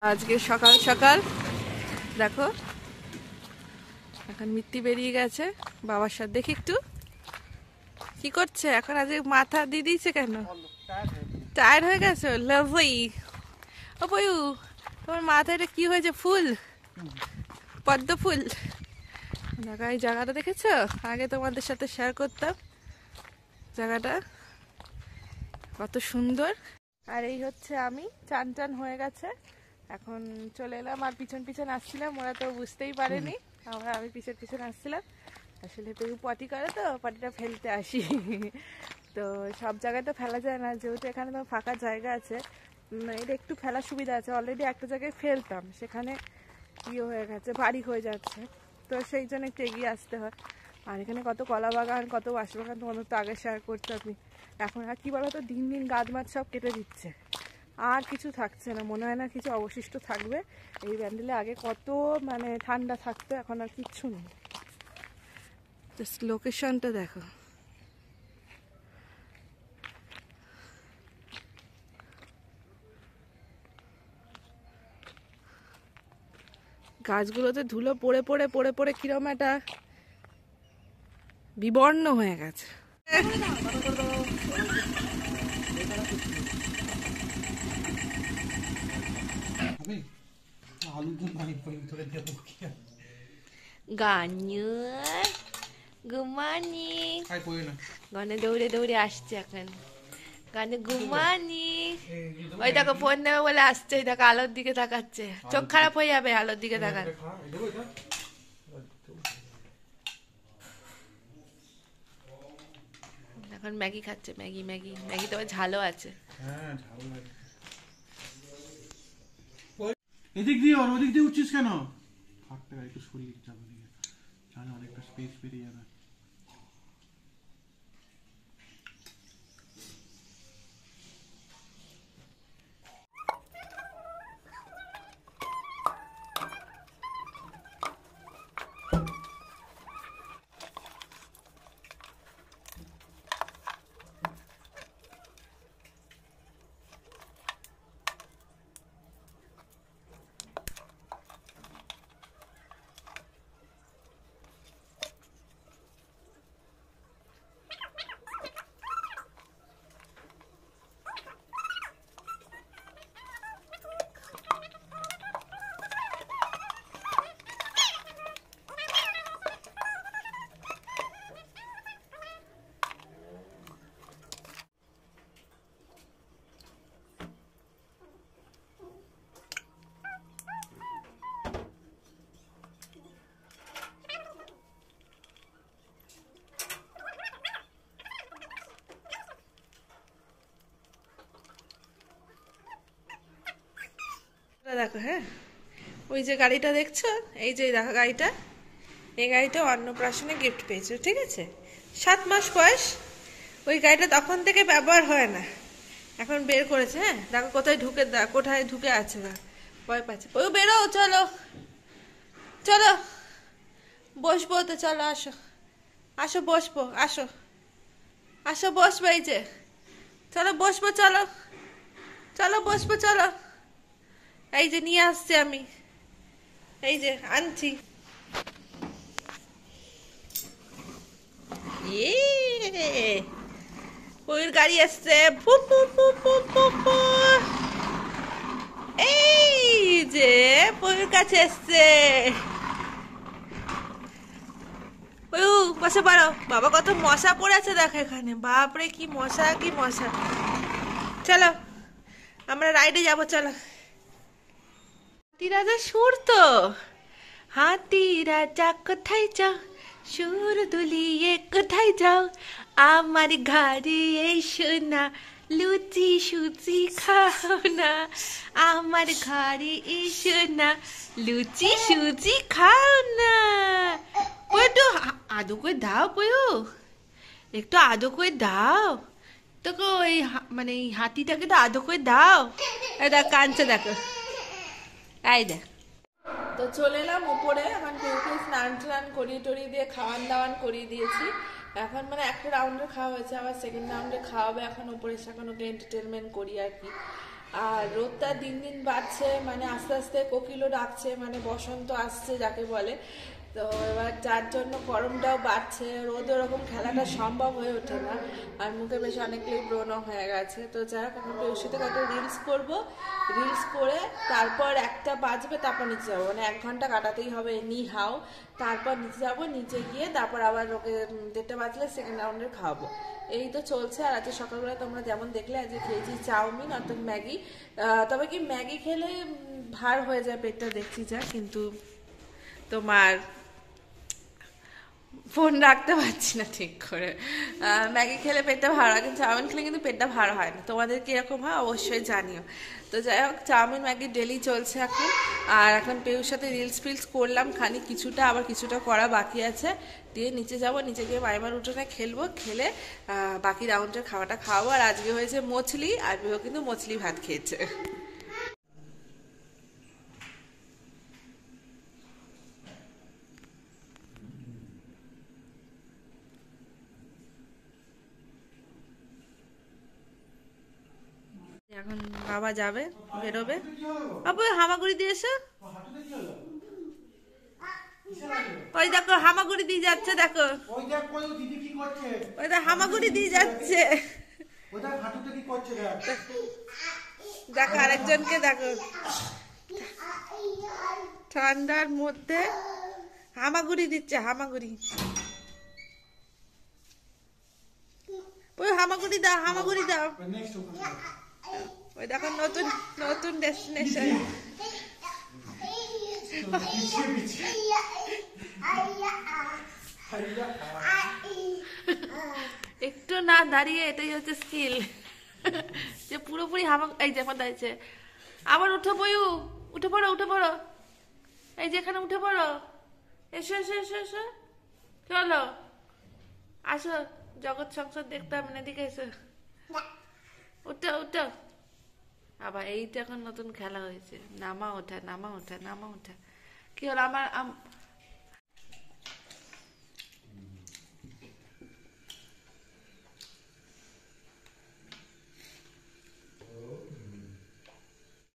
আজকে সকাল সকাল দেখো এখন মিত্তি বেরিয়ে গেছে বাবার সাথে। দেখি একটু কি করছে এখন। আজকে মাথা দিয়ে দিয়েছে কেন? টায়ার্ড হয়ে গেছে লাভই। ও পয়ু, তোমার মাথায় এটা কি হয়েছে? ফুল, পদ্ম ফুল। দেখো এই জায়গাটা দেখেছো? আগে তোমাদের সাথে শেয়ার করতাম জায়গাটা কত সুন্দর। আর এই হচ্ছে আমি, চান টান হয়ে গেছে, এখন চলে এলাম। আর পিছন পিছন আসছিলাম, ওরা তো বুঝতেই পারেনি আমি পিছন পিছন আসছিলাম। আসলে পেউ পটি করে তো পটিটা ফেলতে আসি তো সব জায়গায় তো ফেলা যায় না, যেহেতু এখানে তো ফাঁকা জায়গা আছে, এটা একটু ফেলার সুবিধা আছে। অলরেডি একটা জায়গায় ফেলতাম, সেখানে ইয়ে হয়ে গেছে, ভারী হয়ে যাচ্ছে, তো সেই জন্য একটু এগিয়ে আসতে হয়। আর এখানে কত কলা বাগান, কত বাঁশবাগান তোমাদের তো আগে শেয়ার করতে আপনি। এখন আর কি বলো তো, দিন দিন গাছ মাছ সব কেটে দিচ্ছে, আর কিছু থাকছে না, মনে হয় না কিছু অবশিষ্ট থাকবে। এই ব্যান্ডেলে আগে কত মানে ঠান্ডা থাকতো, এখন আর কিচ্ছু নেই। জাস্ট লোকেশনটা দেখো। গাছগুলোতে ধুলো পড়ে পড়ে পড়ে পড়ে কিরম একটা বিবর্ণ হয়ে গেছে। গান্যর গুড মর্নিং। গানে দৌড়ে দৌড়ে আসছে এখন। গানে গুড মর্নিং। ওই দেখো ফোন নেবে বলে আসছে, দেখো আলোর দিকে তাকাচ্ছে, চোখ খারাপ হয়ে যাবে আলোর দিকে তাকান। এখন ম্যাগি খাচ্ছে, ম্যাগি ম্যাগি ম্যাগি, তবে ঝালও আছে। হ্যাঁ ঝাল লাগে। এদিক দিয়ে আর ওদিক দিয়ে উঠছিস কেন? হাঁটতে একটু শরীর যাবে দিকে, তাহলে অনেকটা স্পেস বেরিয়ে যাবে। দেখো, হ্যাঁ ওই যে গাড়িটা দেখছো, এই যে দেখো গাড়িটা, এই গাড়িটা অন্নপ্রাশনে গিফট পেয়েছে, ঠিক আছে? 7 মাস বয়স। ওই গাড়িটা তখন থেকে ব্যবহার হয় না, এখন বের করেছে। হ্যাঁ দেখো কোথায় ঢুকে, কোথায় ঢুকে আছে না, ভয় পাচ্ছে। ওই বেরো, চলো চলো বসবো তো, চলো আসো আসো বসবো, আসো আসো বসবো, এই যে চলো বসবো, চলো চলো বসবো, চলো এই যে নিয়ে আসছি আমি, এই যে আনছি। ওর গাড়ি আসছে, এই যে পয়ুর কাছে এসছে। পয়ু বসে পারো। বাবা কত মশা পড়েছে দেখো এখানে, বাপরে কি মশা কি মশা। চলো আমরা রাইডে যাবো, চলো। হাতি রাজা সুর তো, হাতি রাজা কোথায় যাও, সুর দুলিয়ে কোথায় যাও, আমার ঘরে এসো না, লুচি সুচি খাও না, আমার ঘরে এসো না, লুচি সুচি খাও না। একটু আদো করে দাও পয়ু, একটু আদো করে দাও তোকে, ওই মানে এই হাতিটাকে তো আদো করে দাও। এটা কাঁদছে দেখো, এই দেখ। তো চলে এলাম উপরে, এখন কেউকে স্নান টান করিয়ে টরিয়ে দিয়ে খাওয়ান দাওয়ান করিয়ে দিয়েছি। এখন মানে একটা রাউন্ডে খাওয়া হয়েছে, আবার সেকেন্ড রাউন্ডে খাওয়াবে এখন উপরে এসে, এখন ওকে এন্টারটেনমেন্ট করি আর কি। আর রোদটা দিন দিন বাড়ছে, মানে আস্তে আস্তে কোকিলও ডাকছে, মানে বসন্ত আসছে যাকে বলে। তো এবার যার জন্য গরমটাও বাড়ছে, রোদ ওরকম খেলাটা সম্ভব হয়ে ওঠে না, আর মুখে বেশ অনেকটাই ব্রণ হয়ে গেছে। তো যাই হোক, এখন ওর সাথে কত রিলস করবো, রিলস করে তারপর 1টা বাজবে, তারপর নিচে যাবো, মানে 1 ঘন্টা কাটাতেই হবে নি হাও। তারপর নিচে যাবো, নিচে গিয়ে তারপর আবার ওকে 1:30 বাজলে সেকেন্ড রাউন্ডের খাওয়াবো। এই তো চলছে। আর আজকে সকালবেলা তোমরা যেমন দেখলে, আজকে খেয়েছি চাউমিন অর্থাৎ ম্যাগি। তবে কি ম্যাগি খেলে ভার হয়ে যায় পেটটা, দেখছি যা, কিন্তু তোমার ফোন রাখতে পারছি না ঠিক করে। ম্যাগি খেলে পেটটা ভার হয়, কিন্তু চাউমিন খেলে কিন্তু পেটটা ভার হয় না। তোমাদের কিরকম হয় অবশ্যই জানিও। তো যাই হোক, চাউমিন ম্যাগি ডেলি চলছে এখন। আর এখন পেউর সাথে রিলস ফিলস করলাম খানি কিছুটা, আবার কিছুটা করা বাকি আছে। দিয়ে নিচে যাব, নিচে গিয়ে মাইমার উঠোনে খেলবো, খেলে বাকি রাউন্ডের খাওয়াটা খাওয়াবো। আর আজকে হয়েছে মছলি, আর পেউ কিন্তু মছলি ভাত খেয়েছে। এখন বাবা যাবে, বেরোবে। বাবু হামাগুড়ি দিয়ে এসো। হাঁটুতে কি হলো? ওই দেখো হামাগুড়ি দিয়ে যাচ্ছে, দেখো ওই দেখ কই দিদি কি করছে? ওই দেখ হামাগুড়ি দিয়ে যাচ্ছে। ওই দেখ হাঁটুতে কি করছে দেখ। দেখো আরেকজনকে দেখো, ঠান্ডার মধ্যে হামাগুড়ি দিচ্ছে, হামাগুড়ি। ওই হামাগুড়ি দাও, হামাগুড়ি দাও। নেক্সট ওখানে ওই দেখো নতুন নতুন ডেস্টিনেশন। পিছিয়ে পিছিয়ে একটু না দাঁড়িয়ে, এটাই হচ্ছে স্কিল, যে পুরোপুরি হামা। এই যে আমার দাঁড়িয়েছে, আবার উঠো বয়ু, উঠে পড়ো, উঠে পড়ো, এই যে এখানে উঠে পড়ো, এসো এসো এসো এসো, চলো আসো, জগৎ সংসার দেখতে হবে না, এদিকে এসো, উঠো উঠো। আবার এইটা এখন নতুন খেলা হয়েছে, নামা ওঠা নামা ওঠা নামা ওঠা। কি হলো আমার